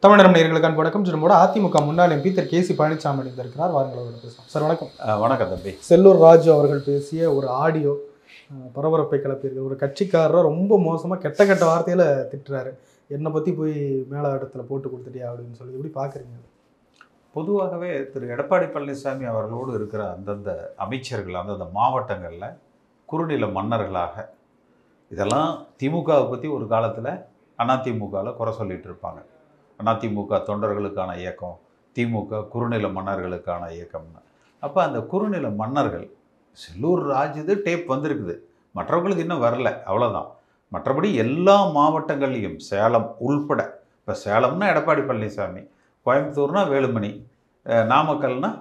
தமிழகம் நேயர்களுக்கான வணக்கம். நம்மோட அதிமுக முன்னாள் எம்பி திரு கே சி பழனிசாமி இருக்கிறார். வாருங்களோட பேசலாம். சார் வணக்கம். வணக்கம் தம்பி. செல்லூர் ராஜு அவர்கள் பேசிய ஒரு ஆடியோ பரபரப்பை கிளப்பியிருக்கு. ஒரு கட்சிக்காரர் ரொம்ப மோசமாக கெட்ட கெட்ட வார்த்தையில் திட்டுறாரு. என்னை பற்றி போய் மேல இடத்துல போட்டு கொடுத்துட்டியா அப்படின்னு சொல்லி எப்படி பார்க்குறீங்க? பொதுவாகவே திரு எடப்பாடி பழனிசாமி அவர்களோடு இருக்கிற அந்தந்த அமைச்சர்கள் அந்தந்த மாவட்டங்களில் குறுநில மன்னர்களாக இதெல்லாம் திமுகவை பற்றி ஒரு காலத்தில் அதிமுகவில் குறை சொல்லிட்டு இருப்பாங்க. அதிமுக தொண்டர்களுக்கான இயக்கம், திமுக குறுநில மன்னர்களுக்கான இயக்கம்னு. அப்போ அந்த குறுநில மன்னர்கள் செல்லூர் ராஜுது டேப் வந்திருக்குது, மற்றவங்களுக்கு இன்னும் வரல, அவ்வளோதான். மற்றபடி எல்லா மாவட்டங்கள்லையும் சேலம் உள்பட, இப்போ சேலம்னா எடப்பாடி பழனிசாமி, கோயம்புத்தூர்னா வேலுமணி, நாமக்கல்னா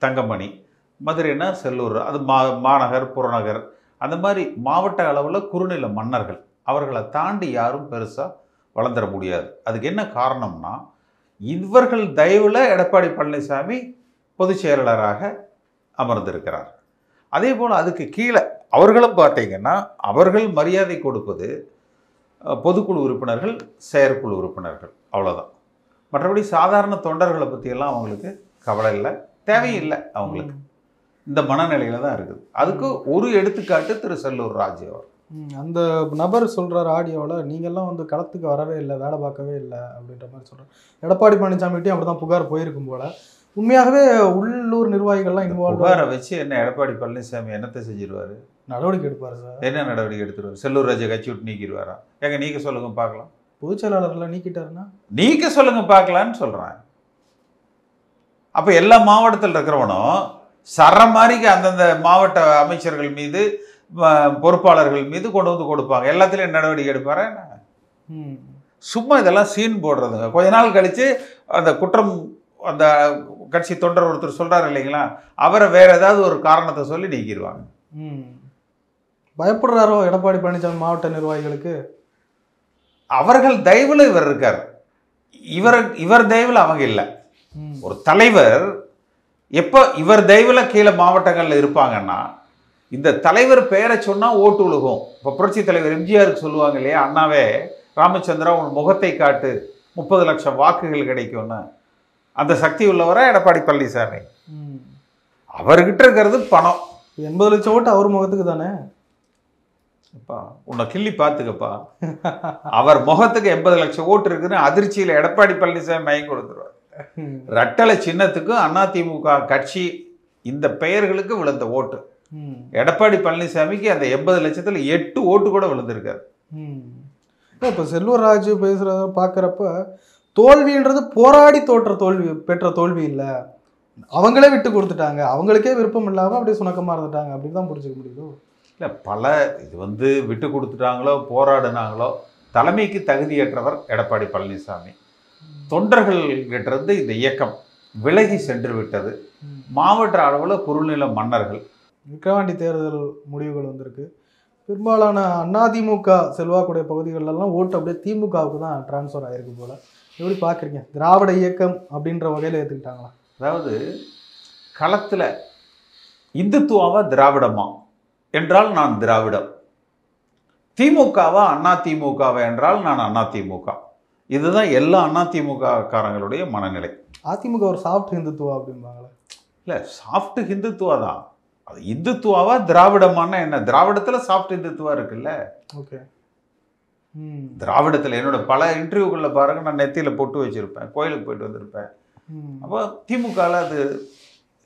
தங்கமணி, மதுரைனா செல்லூர், அது மாநகர் புறநகர், அந்த மாதிரி மாவட்ட அளவில் குறுநில மன்னர்கள். அவர்களை தாண்டி யாரும் பெருசாக வளர்ந்துட முடியாது. அதுக்கு என்ன காரணம்னா, இவர்கள் தயவில் எடப்பாடி பழனிசாமி பொதுச் செயலாளராக அமர்ந்திருக்கிறார். அதே போல் அதுக்கு கீழே அவர்களும் பார்த்தீங்கன்னா அவர்கள் மரியாதை கொடுப்பது பொதுக்குழு உறுப்பினர்கள், செயற்குழு உறுப்பினர்கள், அவ்வளோதான். மற்றபடி சாதாரண தொண்டர்களை பற்றியெல்லாம் அவங்களுக்கு கவலை இல்லை, தேவையில்லை. அவங்களுக்கு இந்த மனநிலையில் தான் இருக்குது. அதுக்கு ஒரு எடுத்துக்காட்டு திரு செல்லூர் ராஜு அவர். அந்த நபர் சொல்கிறார் ஆடியோவில், நீங்கள்லாம் வந்து களத்துக்கு வரவே இல்லை, வேலை பார்க்கவே இல்லை அப்படின்ற மாதிரி சொல்கிறார். எடப்பாடி பழனிசாமிகிட்டையும் அப்படி தான் புகார் போயிருக்கும் போல். உண்மையாகவே உள்ளூர் நிர்வாகிகள்லாம் இன்வால்வ் புகாரை வச்சு என்ன எடப்பாடி பழனிசாமி என்னத்தை செஞ்சிருவார்? நடவடிக்கை எடுப்பார் சார். என்ன நடவடிக்கை எடுத்துருவார்? செல்லூர் ராஜை கட்சி விட்டு நீக்கிடுவாரா? ஏங்க நீங்கள் சொல்லுங்கள் பார்க்கலாம். பொதுச் செயலாளர்லாம் நீக்கிட்டாருன்னா நீக்க சொல்லுங்க பார்க்கலான்னு சொல்கிறேன். அப்போ எல்லா மாவட்டத்தில் இருக்கிறவனும் சரமாரிக்கு அந்தந்த மாவட்ட அமைச்சர்கள் மீது, பொறுப்பாளர்கள் மீது கொண்டு வந்து கொடுப்பாங்க. எல்லாத்துலேயும் நடவடிக்கை எடுப்பாரா என்ன? சும்மா இதெல்லாம் சீன் போடுறதுங்க. கொஞ்ச நாள் கழித்து அந்த குற்றம், அந்த கட்சி தொண்டர் ஒருத்தர் சொல்கிறார் இல்லைங்களா, அவரை வேற ஏதாவது ஒரு காரணத்தை சொல்லி நீக்கிடுவாங்க. பயப்படுறாரோ எடப்பாடி பழனிசாமி மாவட்ட நிர்வாகிகளுக்கு? அவர்கள் தயவில் இவர் இருக்கார், இவர் தயவில் அவங்க இல்லை. ஒரு தலைவர் எப்போ இவர் தயவில் கீழே மாவட்டங்களில் இருப்பாங்கன்னா, இந்த தலைவர் பெயரை சொன்னால் ஓட்டு விழுகும். இப்போ புரட்சி தலைவர் எம்ஜிஆருக்கு சொல்லுவாங்க இல்லையா, அண்ணாவே ராமச்சந்திரா உன் முகத்தை காட்டு 30 லட்சம் வாக்குகள் கிடைக்கும்னு. அந்த சக்தி உள்ளவரா எடப்பாடி பழனிசாமி? அவர்கிட்ட இருக்கிறது பணம். 80 லட்சம் ஓட்டு அவர் முகத்துக்கு தானே. அப்பா உன்னை கிள்ளி பார்த்துக்கப்பா. அவர் முகத்துக்கு 80 லட்சம் ஓட்டு இருக்குன்னு அதிர்ச்சியில் எடப்பாடி பழனிசாமி மயங்கி கொடுத்துருவார். ரெட்டலை சின்னத்துக்கும் அதிமுக கட்சி இந்த பெயர்களுக்கு விழுந்த ஓட்டு, எடப்பாடி பழனிசாமிக்கு அந்த 80 லட்சத்தில் 8 ஓட்டு கூட விழுந்திருக்காரு. இப்போ செல்லூர் ராஜு பேசுகிறத பார்க்குறப்ப தோல்வின்றது போராடி பெற்ற தோல்வி இல்லை, அவங்களே விட்டு கொடுத்துட்டாங்க, அவங்களுக்கே விருப்பம் இல்லாமல் அப்படியே சுணக்கமாக இருந்துட்டாங்க அப்படின்னு தான் புரிஞ்சுக்க முடியும். இல்லை, பல இது வந்து விட்டு கொடுத்துட்டாங்களோ போராடினாங்களோ, தலைமைக்கு தகுதியற்றவர் எடப்பாடி பழனிசாமி. தொண்டர்கள் கிட்டேருந்து இந்த இயக்கம் விலகி சென்று விட்டது. மாவட்ட அளவில் குறுநில மன்னர்கள். விக்கிரவாண்டி தேர்தல் முடிவுகள் வந்திருக்கு. பெரும்பாலான அதிமுக செல்வாக்குடைய பகுதிகளெல்லாம் ஓட்டு அப்படியே திமுகவுக்கு தான் டிரான்ஸ்ஃபர் ஆகிருக்கு போல். எப்படி பார்க்குறீங்க? திராவிட இயக்கம் அப்படின்ற வகையில் ஏற்றுக்கிட்டாங்களா? அதாவது களத்தில் இந்துத்துவாவா திராவிடமா என்றால் நான் திராவிடம், திமுகவா அதிமுகவா என்றால் நான் அதிமுக. இதுதான் எல்லா அதிமுக காரங்களுடைய மனநிலை. அதிமுக ஒரு சாஃப்ட் ஹிந்துத்துவா அப்படிம்பாங்களே. இல்லை, சாஃப்ட் ஹிந்துத்துவா தான். அது இந்துத்துவாவா திராவிடமான என்ன? திராவிடத்தில் சாஃப்ட் இந்துத்துவா இருக்குல்ல. ஓகே. திராவிடத்தில் என்னோட பல இன்டர்வியூகளில் பாருங்கள், நான் நெத்தியில் பொட்டு வச்சுருப்பேன், கோயிலுக்கு போயிட்டு வந்திருப்பேன். அப்போ திமுகவில் அது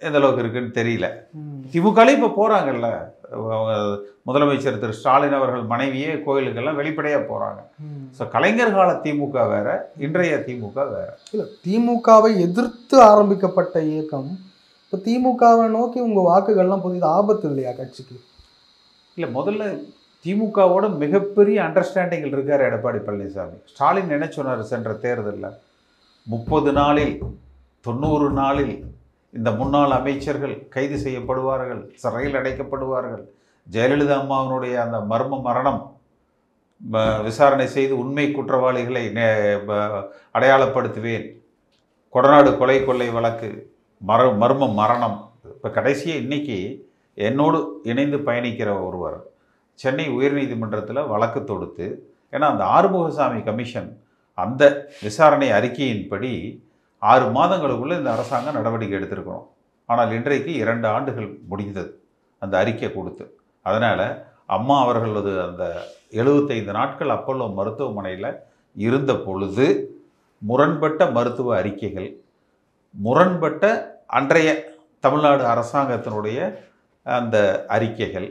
எந்த அளவுக்கு இருக்குன்னு தெரியல. திமுகலையும் இப்போ போகிறாங்கல்ல, முதலமைச்சர் திரு ஸ்டாலின் அவர்கள் மனைவியே கோயிலுக்கெல்லாம் வெளிப்படையாக போகிறாங்க. ஸோ கலைஞர் கால திமுக வேற, இன்றைய திமுக வேற. இல்லை, திமுகவை எதிர்த்து ஆரம்பிக்கப்பட்ட இயக்கம் இப்போ திமுகவை நோக்கி உங்கள் வாக்குகள்லாம் புதிய ஆபத்து இல்லையா கட்சிக்கு? இல்லை, முதல்ல திமுகவோட மிகப்பெரிய அண்டர்ஸ்டாண்டிங்கில் இருக்கார் எடப்பாடி பழனிசாமி. ஸ்டாலின் என்ன சொன்னார் சென்ற தேர்தலில்? 30 நாளில் 90 நாளில் இந்த முன்னாள் அமைச்சர்கள் கைது செய்யப்படுவார்கள், சிறையில் அடைக்கப்படுவார்கள், ஜெயலலிதா அம்மாவினுடைய அந்த மர்ம மரணம் விசாரணை செய்து உண்மை குற்றவாளிகளை அடையாளப்படுத்துவேன், கொடநாடு கொலை கொள்ளை வழக்கு மர்ம மரணம். இப்போ கடைசியாக இன்றைக்கி என்னோடு இணைந்து பயணிக்கிற ஒருவர் சென்னை உயர்நீதிமன்றத்தில் வழக்கு தொடுத்து, ஏன்னா அந்த ஆறுமுகசாமி கமிஷன் அந்த விசாரணை அறிக்கையின்படி 6 மாதங்களுக்குள்ளே இந்த அரசாங்கம் நடவடிக்கை எடுத்திருக்கணும். ஆனால் இன்றைக்கு 2 ஆண்டுகள் முடிந்தது அந்த அறிக்கை கொடுத்து. அதனால் அம்மா அவர்களது அந்த 75 நாட்கள் அப்பல்லோ மருத்துவமனையில் இருந்த பொழுது முரண்பட்ட மருத்துவ அறிக்கைகள், முரண்பட்ட அன்றைய தமிழ்நாடு அரசாங்கத்தினுடைய அந்த அறிக்கைகள்,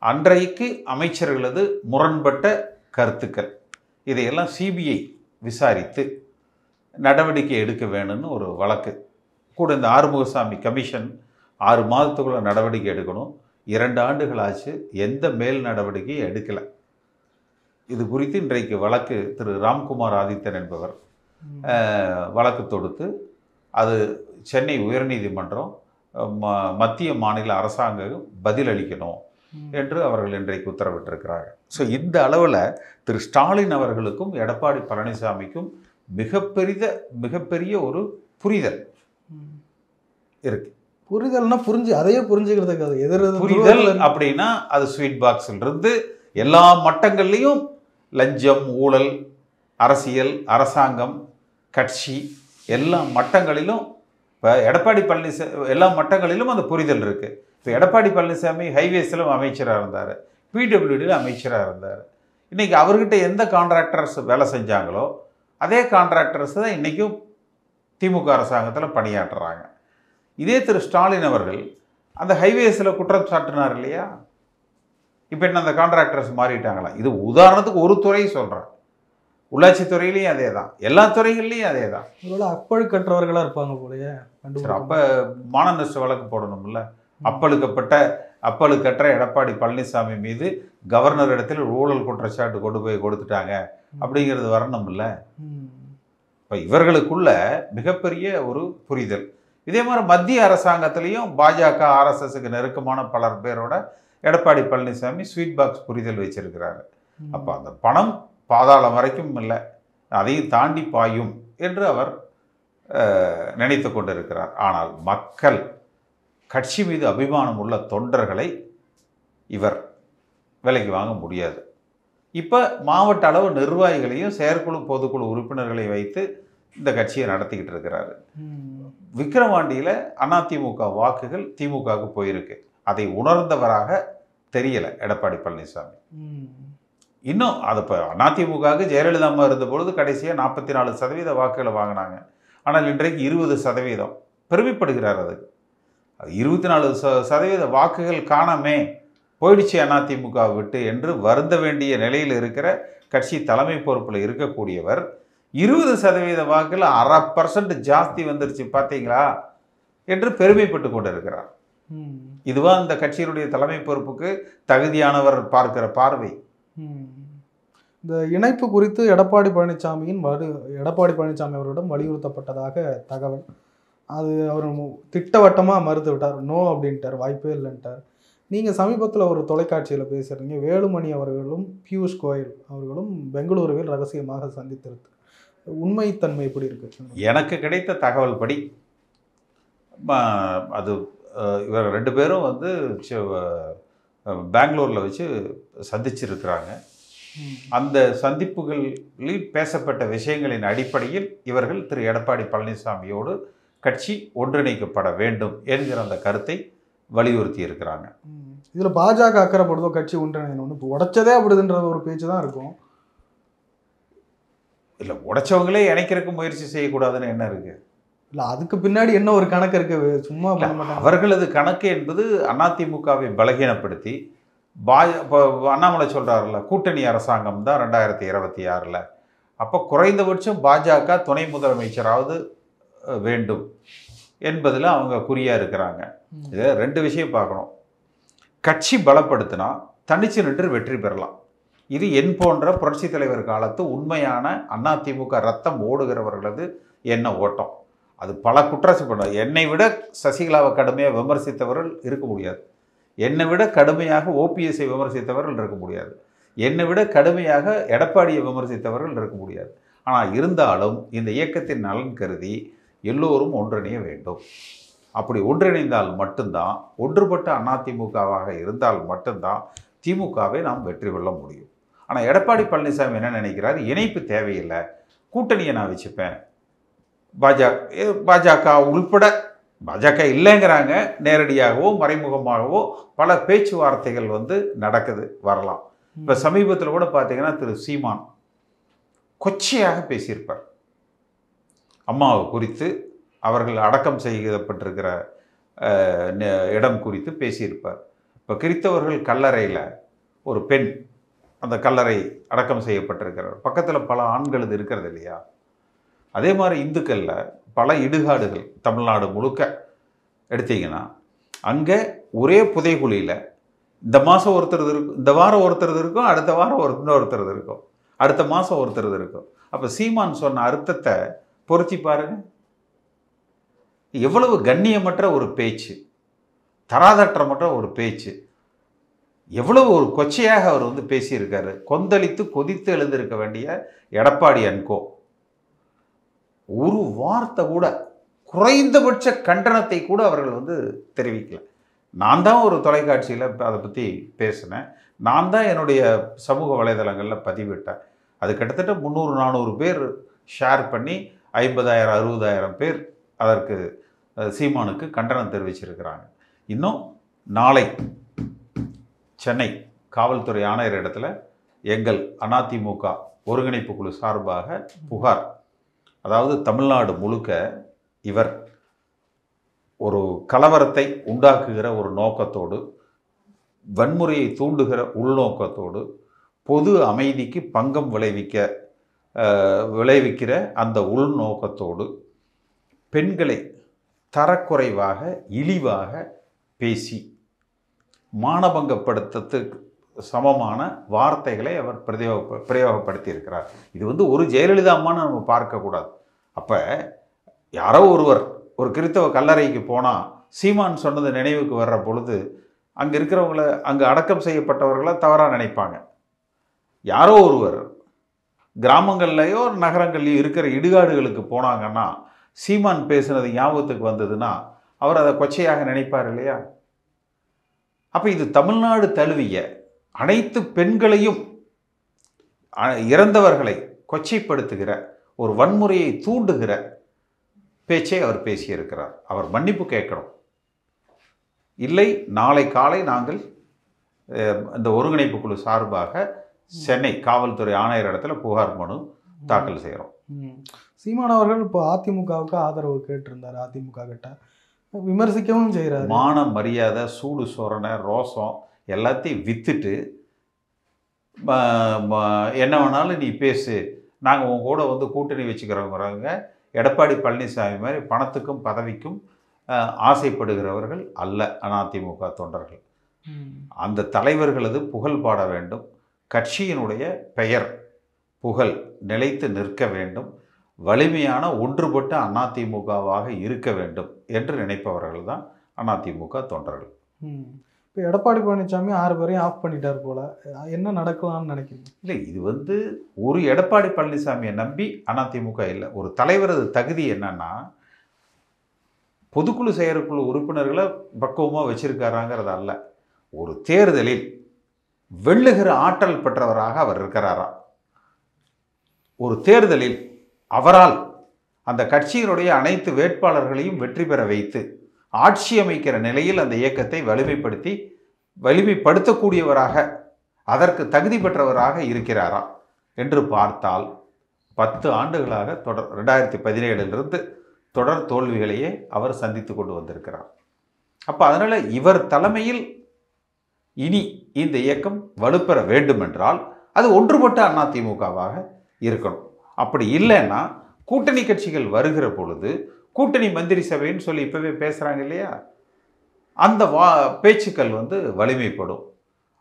அன்றைக்கு அமைச்சர்களது முரண்பட்ட கருத்துக்கள், இதையெல்லாம் சிபிஐ விசாரித்து நடவடிக்கை எடுக்க வேணும்னு ஒரு வழக்கு கூட. இந்த ஆறுமுகசாமி கமிஷன் 6 மாதத்துக்குள்ள நடவடிக்கை எடுக்கணும். 2 ஆண்டுகள் ஆச்சு, எந்த மேல் நடவடிக்கையும் எடுக்கலை. இது குறித்து இன்றைக்கு வழக்கு திரு ராம்குமார் ஆதித்தன் என்பவர் வழக்கு தொடுத்து அது சென்னை உயர்நீதிமன்றம் மத்திய மாநில அரசாங்கம் பதிலளிக்கணும் என்று அவர்கள் இன்றைக்கு உத்தரவிட்டிருக்கிறார்கள். ஸோ இந்த அளவில் திரு ஸ்டாலின் அவர்களுக்கும் எடப்பாடி பழனிசாமிக்கும் மிகப்பெரிய ஒரு புரிதல் இருக்கு. புரிதல்னா அதையே புரிஞ்சுக்கிறதுக்கு அது புரிதல் அப்படின்னா அது ஸ்வீட் பாக்ஸில் இருந்து எல்லா மட்டங்கள்லையும் லஞ்சம், ஊழல், அரசியல், அரசாங்கம், கட்சி எல்லா மட்டங்களிலும் இப்போ எடப்பாடி பழனிசாமி எல்லா மட்டங்களிலும் அந்த புரிதல் இருக்குது. இப்போ எடப்பாடி பழனிசாமி ஹைவேஸிலும் அமைச்சராக இருந்தார், பிடபிள்யூடியில் அமைச்சராக இருந்தார். இன்றைக்கி அவர்கிட்ட எந்த கான்ட்ராக்டர்ஸ் வேலை செஞ்சாங்களோ அதே கான்ட்ராக்டர்ஸ் தான் இன்றைக்கும் திமுக அரசாங்கத்தில் பணியாற்றுறாங்க. இதே திரு ஸ்டாலின் அவர்கள் அந்த ஹைவேஸில் குற்றம் சாட்டினார் இல்லையா? இப்போ என்ன அந்த கான்ட்ராக்டர்ஸ் மாறிட்டாங்களா? இது உதாரணத்துக்கு ஒரு துறை சொல்கிறேன். உள்ளாட்சி துறையிலையும் அதே தான், எல்லா துறைகள்லையும் அதே தான். இதோட அப்பழு கற்றவர்களாக இருப்பாங்க போலயே. அப்போ மான நஷ்ட வழக்கு போடணும்ல. அப்பழுக்கற்ற எடப்பாடி பழனிசாமி மீது கவர்னர் இடத்தில் ஊழல் குற்றச்சாட்டு கொண்டு போய் கொடுத்துட்டாங்க அப்படிங்கிறது வரணும்ல. இப்போ இவர்களுக்குள்ள மிகப்பெரிய ஒரு புரிதல். இதே மாதிரி மத்திய அரசாங்கத்திலையும் பாஜக ஆர்எஸ்எஸ்க்கு நெருக்கமான பலர் பேரோட எடப்பாடி பழனிசாமி ஸ்வீட் பாக்ஸ் புரிதல் வச்சிருக்கிறாரு. அப்போ அந்த பணம் பாதாளம் வரைக்கும் இல்லை, அதையும் தாண்டி பாயும் என்று அவர் நினைத்து கொண்டிருக்கிறார். ஆனால் மக்கள், கட்சி மீது அபிமானம் உள்ள தொண்டர்களை இவர் விலைக்கு வாங்க முடியாது. இப்போ மாவட்ட அளவு நிர்வாகிகளையும் செயற்குழு பொதுக்குழு உறுப்பினர்களையும் வைத்து இந்த கட்சியை நடத்திக்கிட்டு இருக்கிறாரு. விக்கிரவாண்டியில் அதிமுக வாக்குகள் திமுகவுக்கு போயிருக்கு. அதை உணர்ந்தவராக தெரியலை எடப்பாடி பழனிசாமி. இன்னும் அது இப்போ அதிமுகவுக்கு ஜெயலலிதா அம்மா இருந்த பொழுது கடைசியாக 44% வாக்குகளை வாங்கினாங்க. ஆனால் இன்றைக்கு 20% பெருமைப்படுகிறார். அதுக்கு 24% வாக்குகள் காணாமே போயிடுச்சு அதிமுக விட்டு என்று வருந்த வேண்டிய நிலையில் இருக்கிற கட்சி தலைமை பொறுப்பில் இருக்கக்கூடியவர் 20% வாக்கில் 0.5% ஜாஸ்தி வந்துருச்சு பார்த்தீங்களா என்று பெருமைப்பட்டு கொண்டு இருக்கிறார். இதுவா இந்த கட்சியினுடைய தலைமை பொறுப்புக்கு தகுதியானவர் பார்க்கிற பார்வை? இந்த இணைப்பு குறித்து எடப்பாடி பழனிசாமி அவரிடம் வலியுறுத்தப்பட்டதாக தகவல். அது அவர் திட்டவட்டமாக மறுத்து விட்டார். நோ அப்படின்ட்டார், வாய்ப்பே இல்லைன்ட்டார். நீங்கள் சமீபத்தில் ஒரு தொலைக்காட்சியில் பேசுகிறீங்க, வேலுமணி அவர்களும் பியூஷ் கோயல் அவர்களும் பெங்களூருவில் ரகசியமாக சந்தித்திருக்கு. உண்மைத்தன்மை எப்படி இருக்கு? எனக்கு கிடைத்த தகவல் படி அது இவர் 2 பேரும் வந்து பெங்களூரில் வச்சு சந்திச்சிருக்கிறாங்க. அந்த சந்திப்புகளில் பேசப்பட்ட விஷயங்களின் அடிப்படையில் இவர்கள் திரு எடப்பாடி பழனிசாமியோடு கட்சி ஒன்றிணைக்கப்பட வேண்டும் என்கிற அந்த கருத்தை வலியுறுத்தி இருக்கிறாங்க. இதில் பாஜக அக்கறைப்படுதோ கட்சி ஒன்றிணைக்கணும்னு? இப்போ உடைச்சதே அப்படின்ற ஒரு பேச்சு தான் இருக்கும். இல்லை, உடைச்சவங்களே இணைக்கிறதுக்கு முயற்சி செய்யக்கூடாதுன்னு என்ன இருக்கு? இல்லை, அதுக்கு பின்னாடி என்ன ஒரு கணக்கு இருக்கு? சும்மா அவர்களது கணக்கு என்பது அதிமுகவை பலகீனப்படுத்தி இப்போ அண்ணாமலை சொல்கிறாருல்ல, கூட்டணி அரசாங்கம் தான் 2026. அப்போ குறைந்தபட்சம் பாஜக துணை முதலமைச்சராவது வேண்டும் என்பதில் அவங்க குறியாக இருக்கிறாங்க. இதை 2 விஷயம் பார்க்கணும். கட்சி பலப்படுத்தினா தனிச்சு நின்று வெற்றி பெறலாம். இது என் போன்ற புரட்சித் தலைவர் காலத்து உண்மையான அதிமுக ரத்தம் ஓடுகிறவர்களது எண்ண ஓட்டம். அது பல குற்றச்சாட்டு. என்னை விட சசிகலாவை கடுமையாக விமர்சித்தவர்கள் இருக்க முடியாது, என்னை விட கடுமையாக ஓபிஎஸ்ஐ விமர்சித்தவர்கள் இருக்க முடியாது, என்னை விட கடுமையாக எடப்பாடியை விமர்சித்தவர்கள் இருக்க முடியாது. ஆனால் இருந்தாலும் இந்த இயக்கத்தின் நலன் கருதி எல்லோரும் ஒன்றிணைய வேண்டும். அப்படி ஒன்றிணைந்தால் மட்டும்தான், ஒன்றுபட்ட அதிமுகவாக இருந்தால் மட்டும்தான் திமுகவை நாம் வெற்றி கொள்ள முடியும். ஆனால் எடப்பாடி பழனிசாமி என்ன நினைக்கிறார்? இணைப்பு தேவையில்லை, கூட்டணியை நான் வச்சுப்பேன். பாஜக உள்பட, பாஜக இல்லைங்கிறாங்க, நேரடியாகவோ மறைமுகமாகவோ பல பேச்சுவார்த்தைகள் வந்து நடக்குது, வரலாம். இப்போ சமீபத்தில் கூட பார்த்தீங்கன்னா திரு சீமான் கொச்சையாக பேசியிருப்பார். அம்மாவை குறித்து, அவர்கள் அடக்கம் செய்யப்பட்டிருக்கிற இடம் குறித்து பேசியிருப்பார். இப்போ கிறித்தவர்கள் கல்லறையில் ஒரு பெண், அந்த கல்லறை அடக்கம் செய்யப்பட்டிருக்கிறார், பக்கத்தில் பல ஆண்கள் இது இருக்கிறது இல்லையா? அதே மாதிரி இந்துக்களில் பல இடுகாடுகள் தமிழ்நாடு முழுக்க எடுத்தீங்கன்னா, அங்கே ஒரே புதைகுழியில் இந்த மாதம் ஒருத்தர் இருக்கும், இந்த வாரம் ஒருத்தர் இருக்கும், அடுத்த வாரம் இன்னொருத்தர் இருக்கும், அடுத்த மாதம் ஒருத்தர் இருக்கும். அப்போ சீமான் சொன்ன அர்த்தத்தை பொருத்தி பாருங்க. எவ்வளவு கண்ணியமற்ற ஒரு பேச்சு, தராதற்றமற்ற ஒரு பேச்சு, எவ்வளவு ஒரு கொச்சையாக அவர் வந்து பேசியிருக்காரு. கொந்தளித்து கொதித்து எழுந்திருக்க வேண்டிய எடப்பாடி அன்கோ ஒரு வார்த்தை கூட, குறைந்தபட்ச கண்டனத்தை கூட அவர்கள் வந்து தெரிவிக்கல. நான் தான் ஒரு தொலைக்காட்சியில் அதை பற்றி பேசினேன், நான் தான் என்னுடைய சமூக வலைதளங்களில் பதிவிட்டேன். அது கிட்டத்தட்ட 300-400 பேர் ஷேர் பண்ணி 50,000-60,000 பேர் அதற்கு சீமானுக்கு கண்டனம் தெரிவிச்சிருக்கிறாங்க. இன்னும் நாளை சென்னை காவல்துறை ஆணையர் இடத்துல எங்கள் அதிமுக ஒருங்கிணைப்பு குழு சார்பாக புகார், அதாவது தமிழ்நாடு முழுக்க இவர் ஒரு கலவரத்தை உண்டாக்குகிற ஒரு நோக்கத்தோடு, வன்முறையை தூண்டுகிற உள்நோக்கத்தோடு, பொது அமைதிக்கு பங்கம் விளைவிக்கிற அந்த உள்நோக்கத்தோடு பெண்களை தரக்குறைவாக இழிவாக பேசி மானபங்கப்படுத்துறதுக்கு சமமான வார்த்தைகளை அவர் பிரயோகப்படுத்தி இருக்கிறார். இது வந்து ஒரு ஜெயலலிதா அம்மான்னு நம்ம பார்க்கக்கூடாது. அப்போ யாரோ ஒருவர் ஒரு கிறித்தவ கல்லறைக்கு போனால் சீமான் சொன்னது நினைவுக்கு வர்ற பொழுது அங்கே இருக்கிறவங்கள, அங்கே அடக்கம் செய்யப்பட்டவர்களை தவறாக நினைப்பாங்க. யாரோ ஒருவர் கிராமங்கள்லையோ நகரங்கள்லையோ இருக்கிற இடுகாடுகளுக்கு போனாங்கன்னா சீமான் பேசுனது ஞாபகத்துக்கு வந்ததுன்னா அவர் அதை கொச்சையாக நினைப்பார் இல்லையா? அப்போ இது தமிழ்நாடு தழுவிய அனைத்து பெண்களையும் இறந்தவர்களை கொச்சைப்படுத்துகிற ஒரு வன்முறையை தூண்டுகிற பேச்சை அவர் பேசியிருக்கிறார். அவர் மன்னிப்பு கேட்கணும். இல்லை, நாளை காலை நாங்கள் இந்த ஒருங்கிணைப்பு குழு சார்பாக சென்னை காவல்துறை ஆணையர் இடத்துல புகார் மனு தாக்கல் செய்கிறோம். சீமான் அவர்கள் இப்போ அதிமுகவுக்கு ஆதரவு கேட்டிருந்தார், அதிமுக கிட்ட விமர்சிக்கவும் செய்கிறார். மான மரியாதை, சூடு சொரணை, ரோசம் எல்லாத்தையும் விற்றுட்டு என்ன வேணாலும் நீ பேசு, நாங்கள் உங்க கூட வந்து கூட்டணி வச்சுக்கிறவங்க எடப்பாடி பழனிசாமி மாதிரி பணத்துக்கும் பதவிக்கும் ஆசைப்படுகிறவர்கள் அல்ல அதிமுக தொண்டர்கள். அந்த தலைவர்களது புகழ் பாட வேண்டும், கட்சியினுடைய பெயர் புகழ் நிலைத்து நிற்க வேண்டும், வலிமையான ஒன்றுபட்ட அதிமுகவாக இருக்க வேண்டும் என்று நினைப்பவர்கள் தான் அதிமுக தொண்டர்கள். இப்போ எடப்பாடி பழனிசாமி 6 பேரையும் ஆஃப் பண்ணிட்டார் போல, என்ன நடக்கலாம்னு நினைக்கிறீங்க? இல்லை, இது வந்து ஒரு எடப்பாடி பழனிசாமியை நம்பி அதிமுக இல்லை. ஒரு தலைவரது தகுதி என்னன்னா, பொதுக்குழு செயற்குழு உறுப்பினர்களை பக்குவமாக வச்சிருக்காராங்கிறது அல்ல, ஒரு தேர்தலில் வெல்லுகிற ஆற்றல் பெற்றவராக அவர் இருக்கிறாரா, ஒரு தேர்தலில் அவரால் அந்த கட்சியினுடைய அனைத்து வேட்பாளர்களையும் வெற்றி பெற வைத்து ஆட்சி அமைக்கிற நிலையில் அந்த இயக்கத்தை வலிமைப்படுத்தக்கூடியவராக, அதற்கு தகுதி பெற்றவராக இருக்கிறாரா என்று பார்த்தால் 10 ஆண்டுகளாக 2017 தொடர் தோல்விகளையே அவர் சந்தித்து கொண்டு வந்திருக்கிறார். அப்போ அதனால் இவர் தலைமையில் இனி இந்த இயக்கம் வலுப்பெற வேண்டுமென்றால் அது ஒன்றுபட்ட அதிமுகவாக இருக்கணும். அப்படி இல்லைன்னா கூட்டணி கட்சிகள் வருகிற பொழுது கூட்டணி மந்திரி சபைன்னு சொல்லி இப்போவே பேசுகிறாங்க இல்லையா, அந்த பேச்சுக்கள் வந்து வலிமைப்படும்.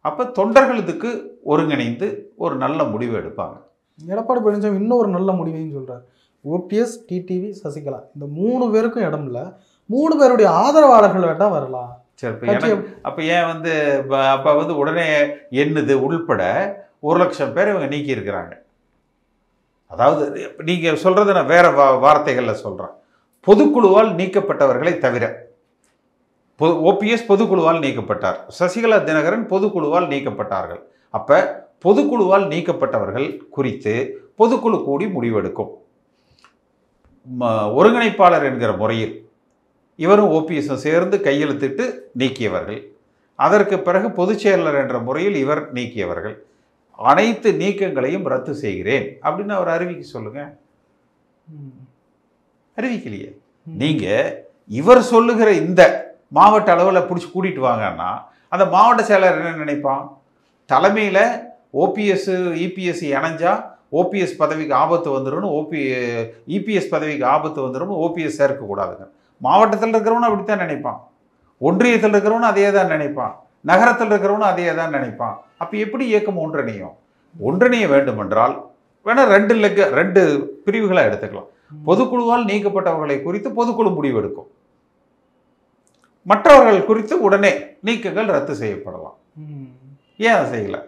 அப்போ தொண்டர்கள் இதுக்கு ஒருங்கிணைந்து ஒரு நல்ல முடிவு எடுப்பாங்க. எடப்பாடி பழனிசாமி இன்னும் ஒரு நல்ல முடிவையும் சொல்கிறார். ஓபிஎஸ், டிடிவி, சசிகலா இந்த 3 பேருக்கும் இடம் இல்லை, 3 பேருடைய ஆதரவாளர்கள் வேண்டாம் வரலாம். சரி, அப்போ ஏன் வந்து அப்போ வந்து உடனே எண்ணுது உள்பட 1,00,000 பேர் இவங்க நீக்கி இருக்கிறாங்க. அதாவது நீங்கள் சொல்கிறத நான் வேறு வார்த்தைகளில் சொல்கிறேன். பொதுக்குழுவால் நீக்கப்பட்டவர்களை தவிர, ஓபிஎஸ் பொதுக்குழுவால் நீக்கப்பட்டார், சசிகலா தினகரன் பொதுக்குழுவால் நீக்கப்பட்டார்கள். அப்போ பொதுக்குழுவால் நீக்கப்பட்டவர்கள் குறித்து பொதுக்குழு கூடி முடிவெடுக்கும். ஒருங்கிணைப்பாளர் என்கிற முறையில் இவரும் ஓபிஎஸும் சேர்ந்து கையெழுத்திட்டு நீக்கியவர்கள். அதற்கு பிறகு பொதுச் செயலாளர் என்ற முறையில் இவர் நீக்கியவர்கள். அனைத்து நீக்கங்களையும் ரத்து செய்கிறேன் அப்படின்னு அவர் அறிவிக்க சொல்லுங்க. அறிவிக்கலையே. நீங்க இவர் சொல்லுகிற இந்த மாவட்ட அளவில் பிடிச்சி கூட்டிட்டு வாங்கன்னா அந்த மாவட்ட செயலாளர் என்ன நினைப்பான்? தலைமையில் ஓபிஎஸ் இபிஎஸ் இணைஞ்சா ஓபிஎஸ் பதவிக்கு ஆபத்து வந்துடும், இபிஎஸ் பதவிக்கு ஆபத்து வந்துடும், ஓபிஎஸ் சேர்க்கக்கூடாதுங்க. மாவட்டத்தில் இருக்கிறவனும் அப்படித்தான் நினைப்பான், ஒன்றியத்தில் இருக்கிறவனும் அதே தான் நினைப்பான், நகரத்தில் இருக்கிறவனும் அதே தான் நினைப்பான். அப்போ எப்படி இயக்கம் ஒன்றிணையும்? ஒன்றிணைய வேண்டுமென்றால் வேணால் ரெண்டு பிரிவுகளை எடுத்துக்கலாம். பொதுக்குழுவால் நீக்கப்பட்டவர்களை குறித்து பொதுக்குழு முடிவெடுக்கும், மற்றவர்கள் குறித்து உடனே நீக்கங்கள் ரத்து செய்யப்படலாம். ஏன் அதை செய்யல?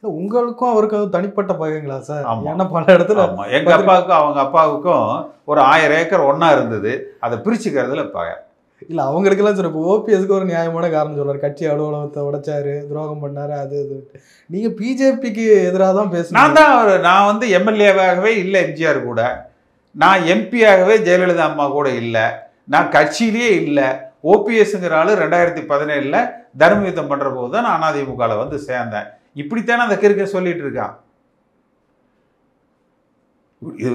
உங்களுக்கும் அவருக்கு தனிப்பட்ட பகைங்களா சார்? ஏன்னா பல இடத்துல எங்க அப்பாவுக்கும் அவங்க அப்பாவுக்கும் ஒரு 1000 ஏக்கர் ஒன்னா இருந்தது, அதை பிரிச்சுக்கிறதுல பகை. இல்ல அவங்களுக்கெல்லாம் சொல்ற இப்போ ஓபிஎஸ்க்கு ஒரு நியாயமான காரணம் சொல்றாரு, கட்சி அலுவலகத்தை உடைச்சாரு, துரோகம் பண்ணாரு, அது இது. நீங்க பிஜேபிக்கு எதிராக தான் பேசுறீங்க. நான் வந்து எம்எல்ஏவாகவே இல்லை எம்ஜிஆர் கூட, நான் எம்பியாகவே ஜெயலலிதா அம்மா கூட இல்லை, நான் கட்சியிலேயே இல்லை. ஓபிஎஸ்ங்கிற ஆளு 2017 தர்ம யுத்தம் பண்ற போது தான் நான் அதிமுகவில் வந்து சேர்ந்தேன். இப்படித்தானே அந்த கிறுக்க சொல்லிட்டு இருக்கான்.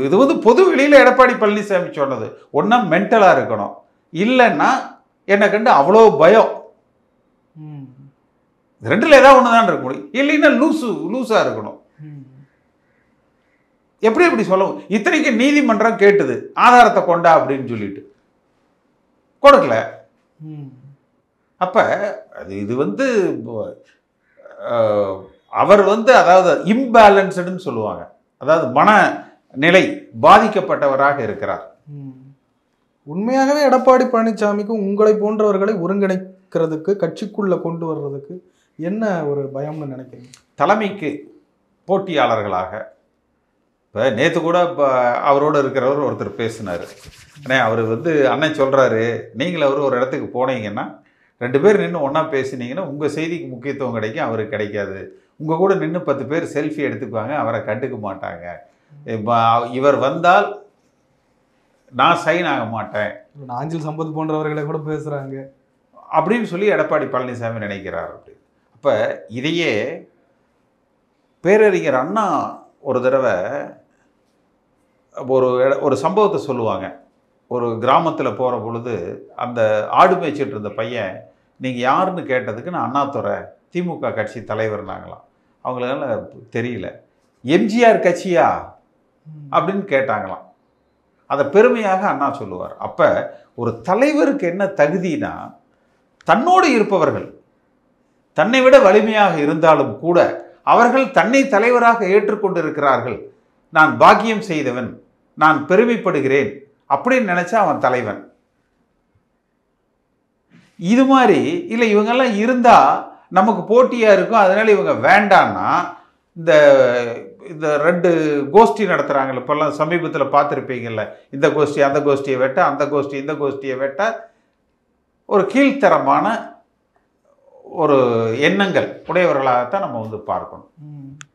இது வந்து பொது வெளியில எடப்பாடி பழனிசாமி சொன்னது. ஒன்னா மென்டலா இருக்கணும், இல்லைன்னா என்னை கண்டு அவ்வளோ பயம். ரெண்டுல ஏதாவது ஒண்ணுதான் இருக்க முடியும், இல்லைன்னா லூசா இருக்கணும். எப்படி சொல்லவும்? இத்தனைக்கு நீதிமன்றம் கேட்டுது ஆதாரத்தை கொண்டா அப்படின்னு சொல்லிட்டு கொடுக்கல. அப்ப இது வந்து அவர் வந்து அதாவது இம்பேலன்ஸ்டுன்னு சொல்லுவாங்க, அதாவது மனநிலை பாதிக்கப்பட்டவராக இருக்கிறார். உண்மையாகவே எடப்பாடி பழனிசாமிக்கு உங்களை போன்றவர்களை ஒருங்கிணைக்கிறதுக்கு, கட்சிக்குள்ள கொண்டு வர்றதுக்கு என்ன ஒரு பயம்னு நினைக்கிறீங்க? தலைமைக்கு போட்டியாளர்களாக இப்போ நேற்று கூட இப்போ அவரோடு இருக்கிறவர் ஒருத்தர் பேசினார். அண்ணே அவர் வந்து அண்ணன் சொல்கிறாரு, நீங்கள் அவர் ஒரு இடத்துக்கு போனீங்கன்னா 2 பேர் நின்று ஒன்றா பேசினீங்கன்னா உங்கள் செய்திக்கு முக்கியத்துவம் கிடைக்கும், அவருக்கு கிடைக்காது. உங்கள் கூட நின்று 10 பேர் செல்ஃபி எடுத்துக்குவாங்க, அவரை கண்டுக்க மாட்டாங்க. இவர் வந்தால் நான் சைன் ஆக மாட்டேன், நாஞ்சில் சம்பத் போன்றவர்களை கூட பேசுகிறாங்க அப்படின்னு சொல்லி எடப்பாடி பழனிசாமி நினைக்கிறார். அப்படி அப்போ இதையே பேரறிஞர் அண்ணா ஒரு தடவை ஒரு சம்பவத்தை சொல்லுவாங்க. ஒரு கிராமத்தில் போகிற பொழுது அந்த ஆடு மேய்ச்சிட்டு இருந்த பையன் நீங்கள் யாருன்னு கேட்டதுக்கு நான் அண்ணாதுரை திமுக கட்சி தலைவர்னாங்களாம். அவங்களால தெரியல, எம்ஜிஆர் கட்சியா அப்படின்னு கேட்டாங்களாம். அதை பெருமையாக அண்ணா சொல்லுவார். அப்போ ஒரு தலைவருக்கு என்ன தகுதினா, தன்னோடு இருப்பவர்கள் தன்னை விட வலிமையாக இருந்தாலும் கூட அவர்கள் தன்னை தலைவராக ஏற்றுக்கொண்டிருக்கிறார்கள், நான் பாக்கியம் செய்தவன், நான் பெருமைப்படுகிறேன் அப்படின்னு நினைச்சா அவன் தலைவன். இது மாதிரி இல்லை இவங்கெல்லாம் இருந்தா நமக்கு போட்டியா இருக்கும், அதனால இவங்க வேண்டான்னா இந்த 2 கோஷ்டி நடத்துறாங்கல்ல, இப்பெல்லாம் சமீபத்தில் பார்த்துருப்பீங்கல்ல, இந்த கோஷ்டி அந்த கோஷ்டியை வெட்ட, அந்த கோஷ்டி இந்த கோஷ்டியை வெட்ட, ஒரு கீழ்த்தரமான ஒரு எண்ணங்கள் உடையவர்களாகத்தான் நம்ம வந்து பார்க்கணும்.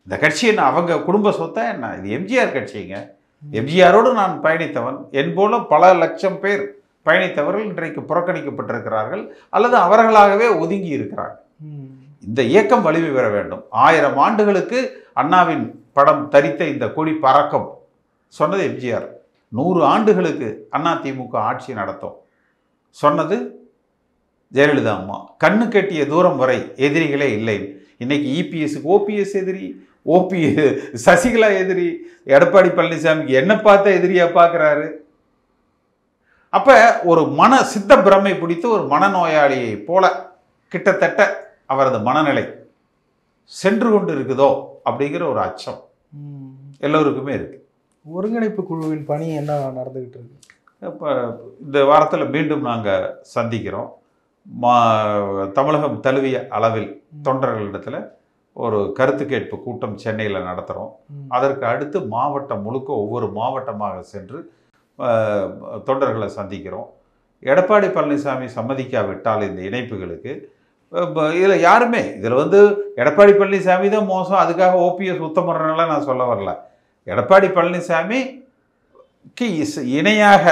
இந்த கட்சி என்ன அவங்க குடும்ப சொத்தா என்ன? இது எம்ஜிஆர் கட்சிங்க. எம்ஜிஆரோடு நான் பயணித்தவன், என் போல பல லட்சம் பேர் பயணித்தவர்கள் இன்றைக்கு புறக்கணிக்கப்பட்டிருக்கிறார்கள் அல்லது அவர்களாகவே ஒதுங்கி இருக்கிறார்கள். இந்த இயக்கம் வலிமை பெற வேண்டும். 1000 ஆண்டுகளுக்கு அண்ணாவின் படம் தரித்த இந்த கொடி பறக்கும் சொன்னது எம்ஜிஆர். 100 ஆண்டுகளுக்கு அண்ணா திமுக ஆட்சி நடத்தும் சொன்னது ஜெயலலிதா அம்மா. கண்ணு கட்டிய தூரம் வரை எதிரிகளே இல்லை. இன்னைக்கு இபிஎஸ்க்கு ஓபிஎஸ் எதிரி, சசிகலா எதிரி, எடப்பாடி பழனிசாமிக்கு என்ன பார்த்த எதிரியா பார்க்குறாரு. அப்ப ஒரு சித்த பிரமை பிடித்து ஒரு மனநோயாளியை போல கிட்டத்தட்ட அவரது மனநிலை சென்று கொண்டு இருக்குதோ அப்படிங்கிற ஒரு அச்சம் எல்லோருக்குமே இருக்கு. ஒருங்கிணைப்பு குழுவின் பணி என்ன நடந்துகிட்டு இருக்கு? இப்போ இந்த வாரத்தில் மீண்டும் நாங்கள் சந்திக்கிறோம். தமிழகம் தழுவிய அளவில் தொண்டர்களிடத்தில் ஒரு கருத்து கேட்பு கூட்டம் சென்னையில் நடத்துகிறோம். அதற்கு அடுத்து மாவட்டம் முழுக்க ஒவ்வொரு மாவட்டமாக சென்று தொண்டர்களை சந்திக்கிறோம். எடப்பாடி பழனிசாமி சம்மதிக்காவிட்டால் இந்த இணைப்புகளுக்கு இதில் யாருமே இதில் வந்து எடப்பாடி பழனிசாமி தான் மோசம், அதுக்காக ஓபிஎஸ் உத்தமர்னால நான் சொல்ல வரல. எடப்பாடி பழனிசாமி இணையாக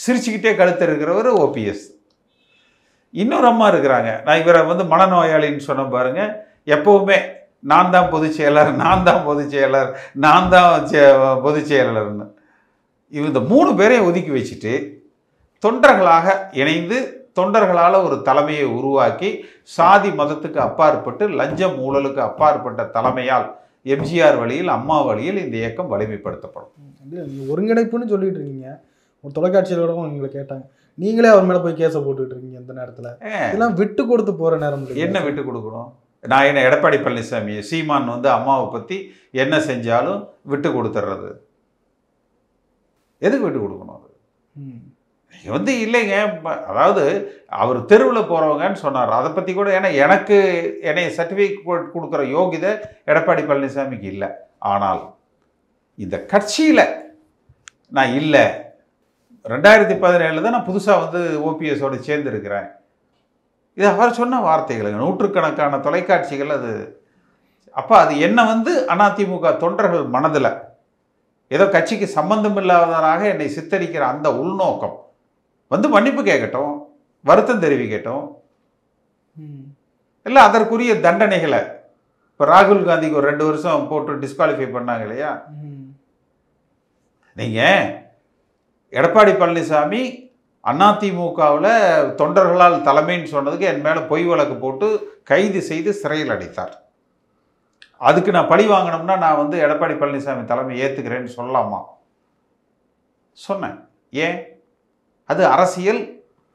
சிரிச்சுக்கிட்டே கழுத்து இருக்கிறவர் ஓபிஎஸ். இன்னொரு அம்மா இருக்கிறாங்க, நான் இவரை வந்து மனநோயாளின்னு சொன்ன பாருங்க, எப்பவுமே நான் தான் பொதுச் செயலர், நான் தான் பொதுச் செயலர், நான் தான் பொதுச் செயலர்னு. இந்த 3 பேரையும் ஒதுக்கி வச்சுட்டு தொண்டர்களாக இணைந்து தொண்டர்களால் ஒரு தலைமையை உருவாக்கி சாதி மதத்துக்கு அப்பாற்பட்டு லஞ்சம் ஊழலுக்கு அப்பாற்பட்ட தலைமையால் எம்ஜிஆர் வழியில் அம்மா வழியில் இந்த இயக்கம் வலிமைப்படுத்தப்படும். நீங்கள் ஒருங்கிணைப்புன்னு சொல்லிட்டு இருக்கீங்க. ஒரு தொலைக்காட்சியில் கூட உங்களை கேட்டாங்க, நீங்களே அவர் மேலே போய் கேஸை போட்டுக்கிட்டு இருக்கீங்க. இந்த நேரத்தில் இதெல்லாம் விட்டு கொடுத்து போகிற நேரம் என்ன விட்டு கொடுக்கணும்? நான் என்ன எடப்பாடி பழனிசாமி சீமான் வந்து அம்மாவை பற்றி என்ன செஞ்சாலும் விட்டு கொடுத்துட்றது? எதுக்கு விட்டு கொடுக்கணும்? அது நீங்கள் வந்து இல்லைங்க, அதாவது அவர் தெருவில் போகிறவங்கன்னு சொன்னார், அதை பற்றி கூட. ஏன்னா எனக்கு என்னை சர்டிஃபிகேட் கொடுக்குற யோகிதை எடப்பாடி பழனிசாமிக்கு இல்லை. ஆனால் இந்த கட்சியில் நான் இல்லை, 2017 தான் நான் புதுசாக வந்து ஓபிஎஸோடு சேர்ந்துருக்கிறேன். இது அவர் சொன்ன வார்த்தைகளுங்க, நூற்றுக்கணக்கான தொலைக்காட்சிகள் அது. அப்போ அது என்ன வந்து அதிமுக தொண்டர்கள் மனதில் ஏதோ கட்சிக்கு சம்பந்தம் இல்லாதவராக என்னை சித்தரிக்கிற அந்த உள்நோக்கம் வந்து மன்னிப்பு கேட்கட்டும், வருத்தம் தெரிவிக்கட்டும், இல்லை அதற்குரிய தண்டனைகளை. இப்போ ராகுல் காந்திக்கு ஒரு 2 வருஷம் போட்டு டிஸ்குவாலிஃபை பண்ணாங்க இல்லையா? நீங்கள் எடப்பாடி பழனிசாமி அதிமுகவில் தொண்டர்களால் தலைமைன்னு சொன்னதுக்கு என் மேலே பொய் வழக்கு போட்டு கைது செய்து சிறையில் அடைத்தார். அதுக்கு நான் பழி வாங்கினோம்னா நான் வந்து எடப்பாடி பழனிசாமி தலைமை ஏற்றுக்கிறேன்னு சொல்லலாமா? சொன்னேன். ஏன்? அது அரசியல்,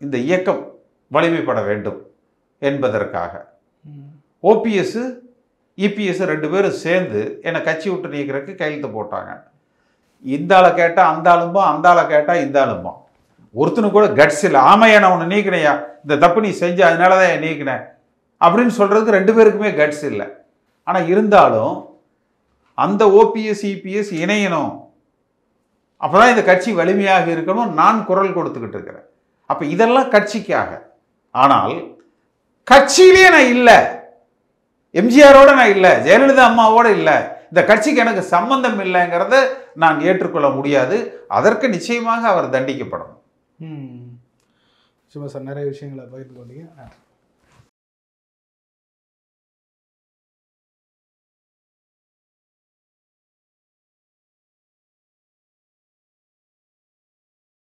இந்த இயக்கம் வலிமைப்பட வேண்டும் என்பதற்காக. ஓபிஎஸ் இபிஎஸ் 2 பேரும் சேர்ந்து என்னை கட்சி விட்டு நீக்கிறதுக்கு கையெழுத்து போட்டாங்க. இந்த ஆளை கேட்டால் அந்த ஆளும்பா, அந்த ஆளை கேட்டால் இந்த ஆளும்பா. ஒருத்தனு கூட கட்ஸ் இல்லை. ஆமையா நான் உன்னை நீக்கினையா, இந்த தப்பு நீ செஞ்ச அதனால தான் என் நீக்கினேன் அப்படின்னு சொல்கிறதுக்கு 2 பேருக்குமே கட்ஸ் இல்லை. ஆனால் இருந்தாலும் அந்த ஓபிஎஸ் இபிஎஸ் இணையணும், அப்போ தான் இந்த கட்சி வலிமையாக இருக்கணும், நான் குரல் கொடுத்துக்கிட்டு இருக்கிறேன். அப்போ இதெல்லாம் கட்சிக்காக. ஆனால் கட்சியிலேயே நான் இல்லை, எம்ஜிஆரோட நான் இல்லை, ஜெயலலிதா அம்மாவோட இல்லை, இந்த கட்சிக்கு எனக்கு சம்பந்தம் இல்லைங்கிறத நான் ஏற்றுக்கொள்ள முடியாது. அதற்கு நிச்சயமாக அவர் தண்டிக்கப்படணும். சும்மா சார், நிறைய விஷயங்களை பகிர்ந்து கொண்டீங்க.